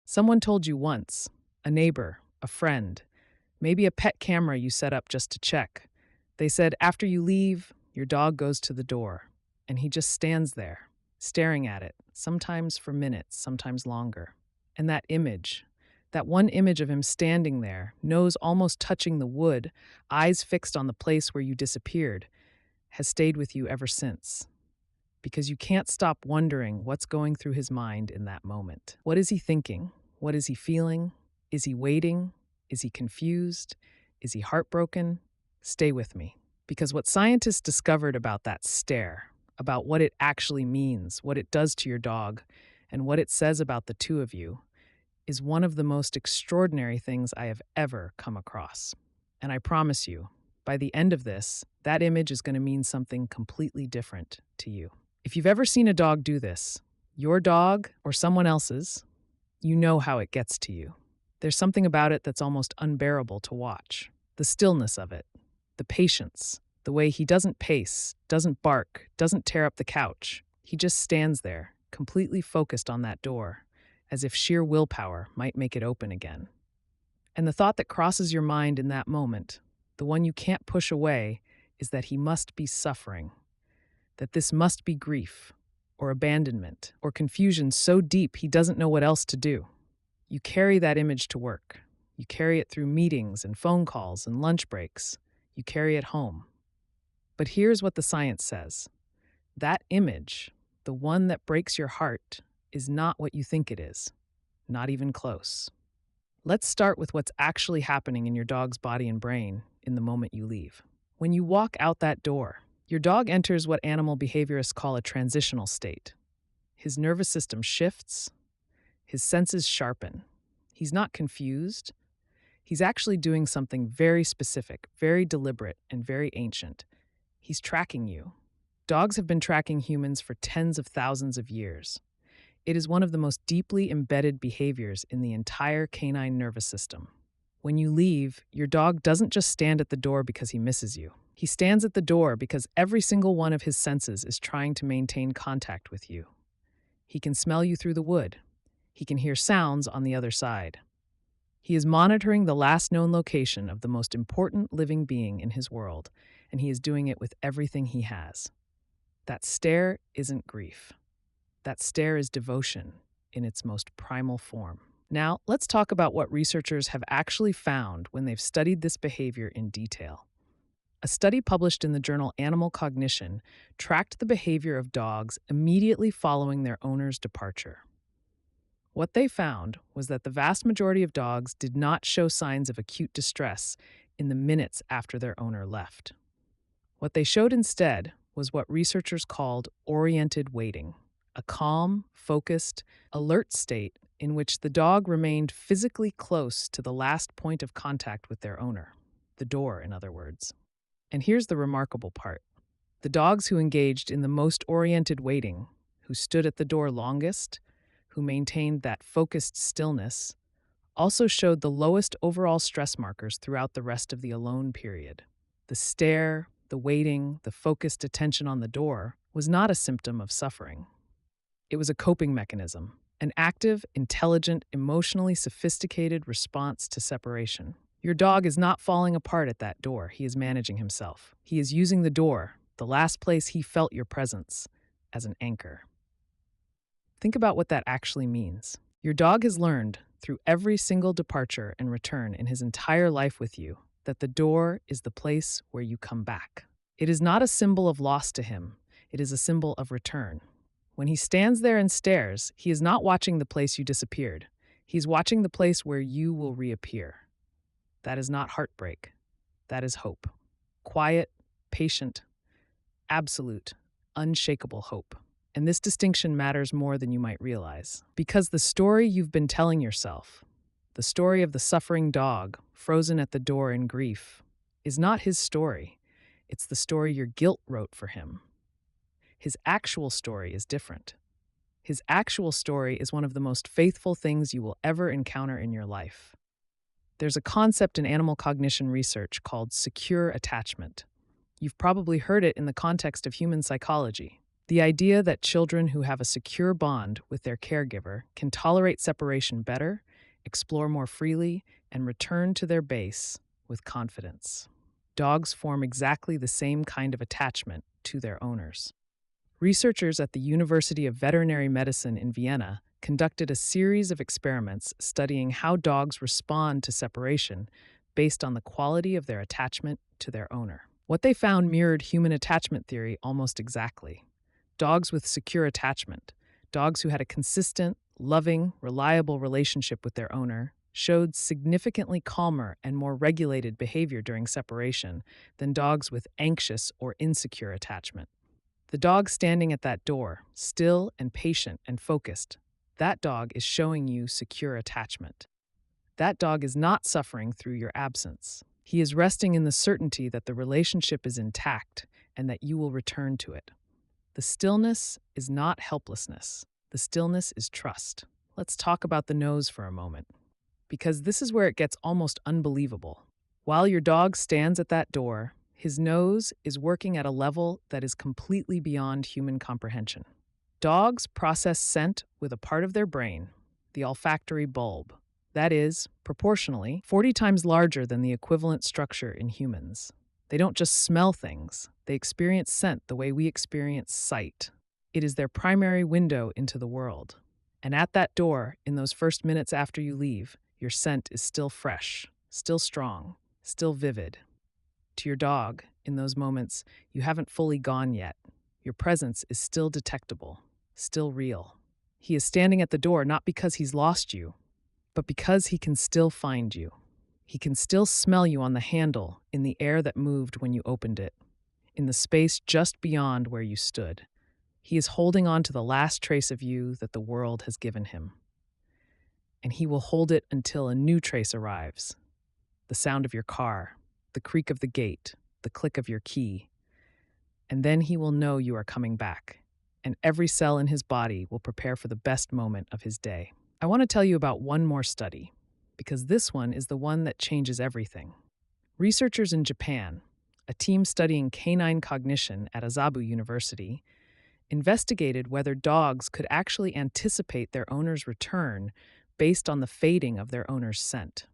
Someone told you once, a neighbor, a friend, maybe a pet camera you set up just to check. They said after you leave, your dog goes to the door, and he just stands there, staring at it, sometimes for minutes, sometimes longer. And that image, that one image of him standing there, nose almost touching the wood, eyes fixed on the place where you disappeared, has stayed with you ever since. Because you can't stop wondering what's going through his mind in that moment. What is he thinking? What is he feeling? Is he waiting? Is he confused? Is he heartbroken? Stay with me. Because what scientists discovered about that stare, about what it actually means, what it does to your dog, and what it says about the two of you, is one of the most extraordinary things I have ever come across. And I promise you, by the end of this, that image is going to mean something completely different to you. If you've ever seen a dog do this, your dog or someone else's, you know how it gets to you. There's something about it that's almost unbearable to watch. The stillness of it, the patience, the way he doesn't pace, doesn't bark, doesn't tear up the couch. He just stands there, completely focused on that door, as if sheer willpower might make it open again. And the thought that crosses your mind in that moment, the one you can't push away, is that he must be suffering, that this must be grief, or abandonment, or confusion so deep he doesn't know what else to do. You carry that image to work. You carry it through meetings and phone calls and lunch breaks. You carry it home. But here's what the science says. That image, the one that breaks your heart, is not what you think it is. Not even close. Let's start with what's actually happening in your dog's body and brain in the moment you leave. When you walk out that door, your dog enters what animal behaviorists call a transitional state. His nervous system shifts, his senses sharpen. He's not confused. He's actually doing something very specific, very deliberate, and very ancient. He's tracking you. Dogs have been tracking humans for tens of thousands of years. It is one of the most deeply embedded behaviors in the entire canine nervous system. When you leave, your dog doesn't just stand at the door because he misses you. He stands at the door because every single one of his senses is trying to maintain contact with you. He can smell you through the wood. He can hear sounds on the other side. He is monitoring the last known location of the most important living being in his world, and he is doing it with everything he has. That stare isn't grief. That stare is devotion in its most primal form. Now, let's talk about what researchers have actually found when they've studied this behavior in detail. A study published in the journal Animal Cognition tracked the behavior of dogs immediately following their owner's departure. What they found was that the vast majority of dogs did not show signs of acute distress in the minutes after their owner left. What they showed instead was what researchers called oriented waiting, a calm, focused, alert state in which the dog remained physically close to the last point of contact with their owner, the door, in other words. And here's the remarkable part. The dogs who engaged in the most oriented waiting, who stood at the door longest, who maintained that focused stillness, also showed the lowest overall stress markers throughout the rest of the alone period. The stare, the waiting, the focused attention on the door was not a symptom of suffering. It was a coping mechanism, an active, intelligent, emotionally sophisticated response to separation. Your dog is not falling apart at that door. He is managing himself. He is using the door, the last place he felt your presence, as an anchor. Think about what that actually means. Your dog has learned, through every single departure and return in his entire life with you, that the door is the place where you come back. It is not a symbol of loss to him. It is a symbol of return. When he stands there and stares, he is not watching the place you disappeared. He's watching the place where you will reappear. That is not heartbreak. That is hope. Quiet, patient, absolute, unshakable hope. And this distinction matters more than you might realize. Because the story you've been telling yourself, the story of the suffering dog, frozen at the door in grief, is not his story. It's the story your guilt wrote for him. His actual story is different. His actual story is one of the most faithful things you will ever encounter in your life. There's a concept in animal cognition research called secure attachment. You've probably heard it in the context of human psychology. The idea that children who have a secure bond with their caregiver can tolerate separation better, explore more freely, and return to their base with confidence. Dogs form exactly the same kind of attachment to their owners. Researchers at the University of Veterinary Medicine in Vienna conducted a series of experiments studying how dogs respond to separation based on the quality of their attachment to their owner. What they found mirrored human attachment theory almost exactly. Dogs with secure attachment, dogs who had a consistent, loving, reliable relationship with their owner, showed significantly calmer and more regulated behavior during separation than dogs with anxious or insecure attachment. The dog standing at that door, still and patient and focused, that dog is showing you secure attachment. That dog is not suffering through your absence. He is resting in the certainty that the relationship is intact and that you will return to it. The stillness is not helplessness. The stillness is trust. Let's talk about the nose for a moment, because this is where it gets almost unbelievable. While your dog stands at that door, his nose is working at a level that is completely beyond human comprehension. Dogs process scent with a part of their brain, the olfactory bulb, that is, proportionally, 40 times larger than the equivalent structure in humans. They don't just smell things, they experience scent the way we experience sight. It is their primary window into the world. And at that door, in those first minutes after you leave, your scent is still fresh, still strong, still vivid. To your dog, in those moments, you haven't fully gone yet. Your presence is still detectable, still real. He is standing at the door not because he's lost you, but because he can still find you. He can still smell you on the handle, in the air that moved when you opened it, in the space just beyond where you stood. He is holding on to the last trace of you that the world has given him. And he will hold it until a new trace arrives. The sound of your car, the creak of the gate, the click of your key. And then he will know you are coming back, and every cell in his body will prepare for the best moment of his day. I want to tell you about one more study, because this one is the one that changes everything. Researchers in Japan, a team studying canine cognition at Azabu University, investigated whether dogs could actually anticipate their owner's return based on the fading of their owner's scent.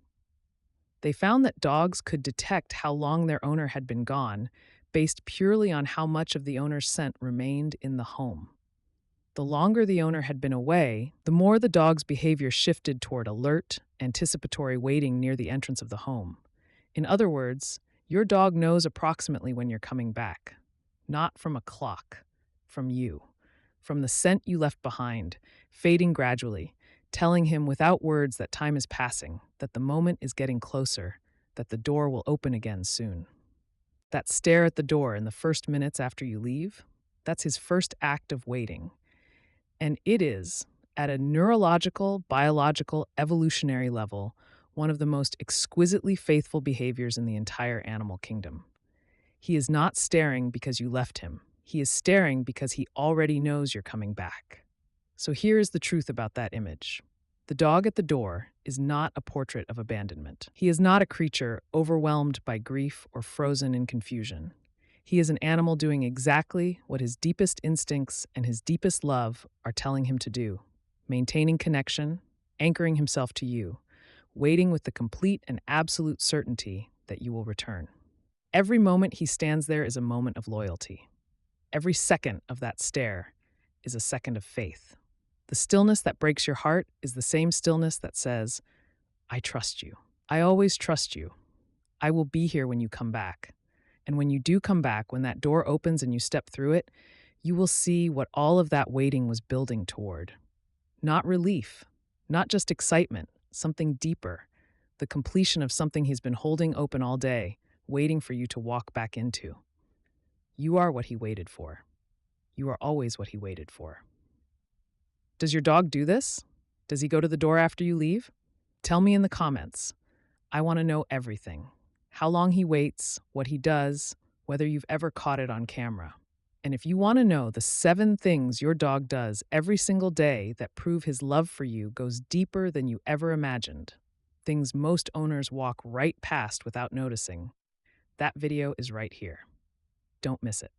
They found that dogs could detect how long their owner had been gone based purely on how much of the owner's scent remained in the home. The longer the owner had been away, the more the dog's behavior shifted toward alert, anticipatory waiting near the entrance of the home. In other words, your dog knows approximately when you're coming back, not from a clock, from you, from the scent you left behind, fading gradually, telling him without words that time is passing, that the moment is getting closer, that the door will open again soon. That stare at the door in the first minutes after you leave, that's his first act of waiting. And it is, at a neurological, biological, evolutionary level, one of the most exquisitely faithful behaviors in the entire animal kingdom. He is not staring because you left him. He is staring because he already knows you're coming back. So here is the truth about that image. The dog at the door is not a portrait of abandonment. He is not a creature overwhelmed by grief or frozen in confusion. He is an animal doing exactly what his deepest instincts and his deepest love are telling him to do, maintaining connection, anchoring himself to you, waiting with the complete and absolute certainty that you will return. Every moment he stands there is a moment of loyalty. Every second of that stare is a second of faith. The stillness that breaks your heart is the same stillness that says, I trust you. I always trust you. I will be here when you come back. And when you do come back, when that door opens and you step through it, you will see what all of that waiting was building toward. Not relief, not just excitement, something deeper, the completion of something he's been holding open all day, waiting for you to walk back into. You are what he waited for. You are always what he waited for. Does your dog do this? Does he go to the door after you leave? Tell me in the comments. I want to know everything. How long he waits, what he does, whether you've ever caught it on camera. And if you want to know the 7 things your dog does every single day that prove his love for you goes deeper than you ever imagined, things most owners walk right past without noticing, that video is right here. Don't miss it.